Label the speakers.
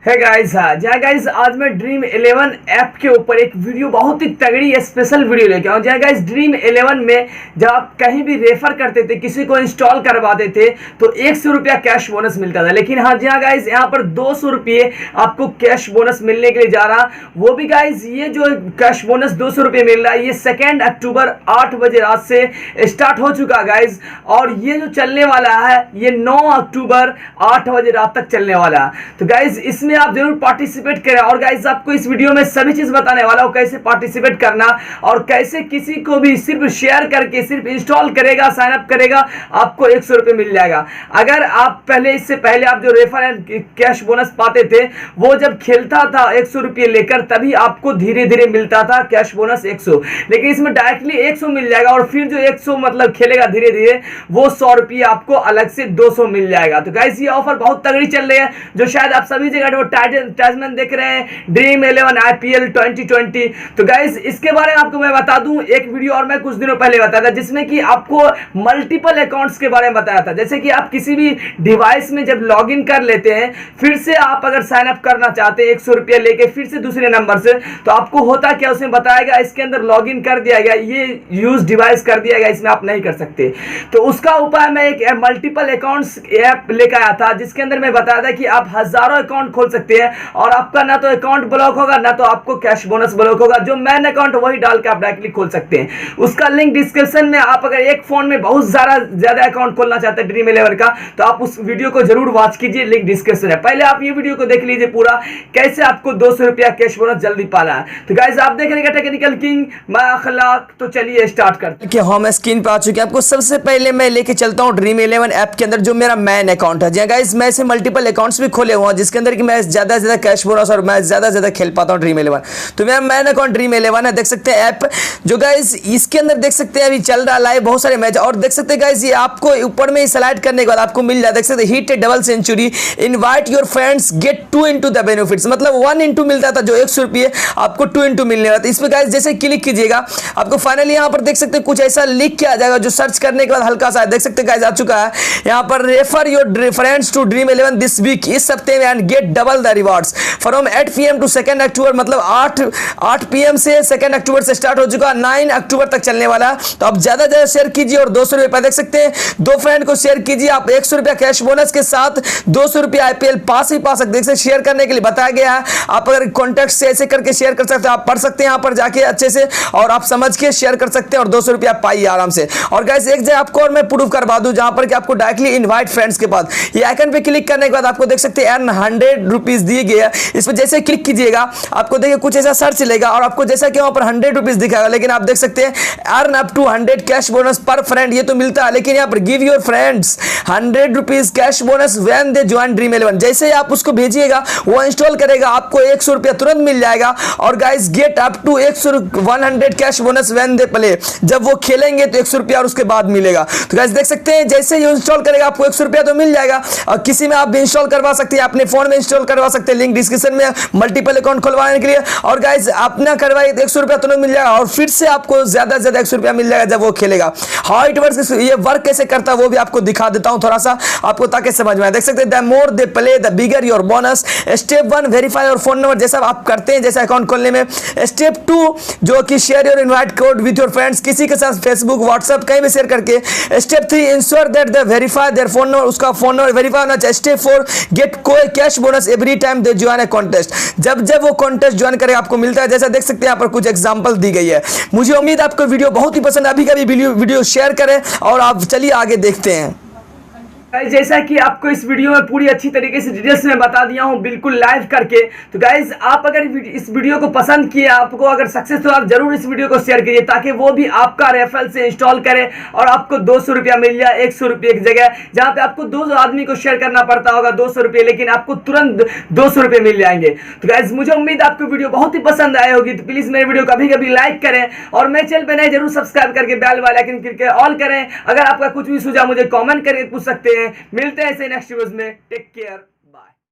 Speaker 1: है गाइस, हाँ जय गाइस, आज मैं ड्रीम 11 ऐप के ऊपर एक वीडियो बहुत ही तगड़ी स्पेशल वीडियो लेके आऊँ। जय गाइस, ड्रीम 11 में जब आप कहीं भी रेफर करते थे, किसी को इंस्टॉल करवाते थे तो 100 रुपया कैश बोनस मिलता था। लेकिन हाँ जी हाँ गाइस, यहाँ पर 200 रुपये आपको कैश बोनस मिलने के लिए जा रहा। वो भी गाइस, ये जो कैश बोनस 200 रुपये मिल रहा है, ये 2 अक्टूबर 8 बजे रात से स्टार्ट हो चुका गाइस, और ये जो चलने वाला है ये 9 अक्टूबर 8 बजे रात तक चलने वाला है। तो गाइस इसमें आप जरूर पार्टिसिपेट करें। और गाइस आपको इस वीडियो में सभी चीज बताने वाला हूं, कैसे पार्टिसिपेट करना और कैसे किसी को भी सिर्फ शेयर करके, सिर्फ इंस्टॉल करेगा, साइन अप करेगा, आपको 100 रुपये मिल जाएगा। अगर आप पहले, इससे पहले आप जो रेफर एंड कैश बोनस पाते थे, वो जब खेलता था 100 रुपये लेकर, तभी आपको धीरे धीरे मिलता था कैश बोनस 100। लेकिन इसमें डायरेक्टली 100 मिल जाएगा, और फिर जो 100 मतलब खेलेगा धीरे धीरे, वो 100 रुपये आपको अलग से 200 मिल जाएगा। तो गाइस ये ऑफर बहुत तगड़ी चल रही है, जो शायद आप सभी जगह एडवर्टाइजमेंट देख रहे हैं, ड्रीम 11 IPL 2020। तो गाइस इसके बारे में आपको मैं बता दूं, एक वीडियो और मैं कुछ दिनों पहले बताया था, जिसमें कि आपको मल्टीपल अकाउंट्स के बारे में बताया था। जैसे कि आप किसी भी डिवाइस में जब लॉगिन कर लेते हैं, फिर से आप अगर साइन अप करना चाहते हैं 100 रुपये लेके फिर से दूसरे नंबर से, तो आपको होता क्या, उसमें बताएगा इसके अंदर लॉगिन कर दिया गया, ये यूज डिवाइस कर दिया गया, इसमें आप नहीं कर सकते। तो उसका उपाय मैं एक मल्टीपल अकाउंट्स ऐप लेकर आया था, जिसके अंदर मैं बताया था कि आप हजारों अकाउंट खोल सकते हैं, और आपका ना तो अकाउंट ब्लॉक होगा, ना तो आपको कैश बोनस ब्लॉक होगा। जो मेन अकाउंट वही डाल के आप डायरेक्टली खोल सकते हैं। उसका लिंक डिस्क्रिप्शन में, आप अगर एक फोन में बहुत ज्यादा अकाउंट खोलना चाहते हैं ड्रीम 11 का, तो आप उस वीडियो को जरूर वॉच कीजिए, लिंक डिस्क्रिप्शन है। पहले आप ये वीडियो को देख लीजिए पूरा, कैसे आपको 200 रुपया कैश बोनस जल्दी पाना है। तो गाइस आप देख रहे हैं टेक्निकल किंग मैं अखलाक। तो चलिए स्टार्ट करते हैं।
Speaker 2: हम स्क्रीन पे आ चुके हैं। आपको सबसे पहले मैं लेके चलता हूं ड्रीम 11 ऐप के अंदर, जो मेरा मेन अकाउंट है। जी गाइस, मैं ऐसे मल्टीपल अकाउंट्स भी खोले हुए हैं, जिसके अंदर कि मैं ज्यादा से ज्यादा कैश बोनस और मैं ज्यादा से ज्यादा खेल पाता हूं ड्रीम 11। तो मेरा मेन अकाउंट ड्रीम 11 है, देख सकते हैं ऐप। जो गाइस इसके अंदर देख सकते हैं अभी चल रहा लाइव बहुत सारे मैच, और देख सकते हैं गाइस ये आपको ऊपर में सेलेक्ट करने के बाद आपको मिल जाता है, देख सकते हैं hit double century, invite your friends, get 2 into the benefits. मतलब 1 into मिलता था, जो 100 रुपये आपको 2 into मिलने वाला था। इस पर गाइस जैसे क्लिक कीजिएगा, आपको फाइनली यहाँ पर देख सकते हैं कुछ ऐसा लिख के आ जाएगा, जो सर्च करने के बाद हल्का सा देख सकते हैं गाइस आ चुका है। यहाँ पर refer your friends to Dream 11 this week, इस हफ्ते में, and get double the rewards from 8 PM to 2 अक्टूबर। मतलब 8 PM से 2 अक्टूबर से स्टार्ट हो चुका, 9 अक्टूबर तक चलने वाला। तो आप ज्यादा ज्यादा शेयर कीजिए, और 200 रुपये देख सकते हैं, 2 फ्रेंड को शेयर कीजिए। आप 100 रुपया कैश बोनस के साथ 200 रुपया IPL पास ही पा सकते हैं। शेयर करने के लिए बताया गया है, आप अगर कॉन्टेक्ट से ऐसे करके शेयर कर सकते हैं, आप पढ़ सकते हैं यहाँ पर जाके अच्छे से, और आप समझ के शेयर कर सकते हैं, और 200 रुपया पाइए आराम से। और गाइस एक जगह आपको और मैं प्रूफ करवा दूं, जहां पर कि आपको डायरेक्टली इनवाइट फ्रेंड्स के पास, ये आइकन पे क्लिक करने के बाद आपको देख सकते हैं अर्न 100 रुपीज दिए गए हैं। इस पर जैसे क्लिक कीजिएगा, आपको देखिए कुछ ऐसा सर्च लेगा, और आपको जैसा कि वहां पर 100 रुपीज दिखाएगा। लेकिन आप देख सकते हैं earn up to 100 cash bonus per friend, ये तो मिलता है। लेकिन यहाँ पर give your friends 100 rupees cash bonus when they join Dream 11। जैसे ही आप उसको भेजिएगा, वो इंस्टॉल करेगा, आपको 100 रुपया तुरंत मिल जाएगा। और guys get up to 100 cash bonus when they play, जब वो खेलेंगे तो 100 रुपया और उसके बाद मिलेगा। तो गाइस देख सकते हैं, जैसे ही इंस्टॉल करेगा आपको 100 रुपया तो मिल जाएगा। और किसी में आप भी इंस्टॉल करवा सकते हैं, अपने फोन में इंस्टॉल करवा सकते हैं, लिंक डिस्क्रिप्शन में, मल्टीपल अकाउंट खुलवाने के लिए। और गाइस अपना करवाइए तो 100 रुपया तुरंत मिल जाएगा, और फिर से आपको ज्यादा से ज्यादा 100 रुपया मिल जाएगा जब वो खेलेगा। हाउ इट वर्क्स, ये वर्क कैसे करता है वो भी आपको दिखा देता हूं थोड़ा सा आपको, ताकि समझ में आए। देख सकते हैं, the more they play the bigger your bonus. Step 1 verify your phone number, जैसा आप करते हैं जैसे अकाउंट खोलने में। स्टेप 2 जो कि share your invite code with your friends, किसी के साथ फेसबुक व्हाट्सएप कहीं भी शेयर करके। Step 3 ensure that they verify their phone number, उसका फोन नंबर वेरीफाई होना चाहिए। स्टेप 4 गेट कोई cash bonus every time they join A contest, जब जब वो कॉन्टेस्ट ज्वाइन करे आपको मिलता है। जैसा देख सकते हैं यहाँ पर कुछ एग्जांपल दी गई है। मुझे उम्मीद आपको वीडियो बहुत ही पसंद, अभी का भी वीडियो शेयर करें, और आप चलिए आगे देखते हैं।
Speaker 1: जैसा कि आपको इस वीडियो में पूरी अच्छी तरीके से डिटेल्स में बता दिया हूं, बिल्कुल लाइव करके। तो गाइज आप अगर इस वीडियो को पसंद किए, आपको अगर सक्सेस हो, आप जरूर इस वीडियो को शेयर कीजिए, ताकि वो भी आपका रेफरल से इंस्टॉल करे, और आपको 200 रुपया मिल जाए 100 रुपये की जगह। जहां पे आपको 2 आदमी को शेयर करना पड़ता होगा 200 रुपये, लेकिन आपको तुरंत 200 रुपये मिल जाएंगे। तो गाइज मुझे उम्मीद आपको वीडियो बहुत ही पसंद आई होगी। तो प्लीज मेरे वीडियो कभी कभी लाइक करें, और मेरे चैनल पर नए जरूर सब्सक्राइब करके बेल वाला आइकन क्लिक करके ऑल करें। अगर आपका कुछ भी सुझाव मुझे कमेंट करके पूछ सकते हैं। मिलते हैं ऐसे नेक्स्ट वीडियोस में। Take care.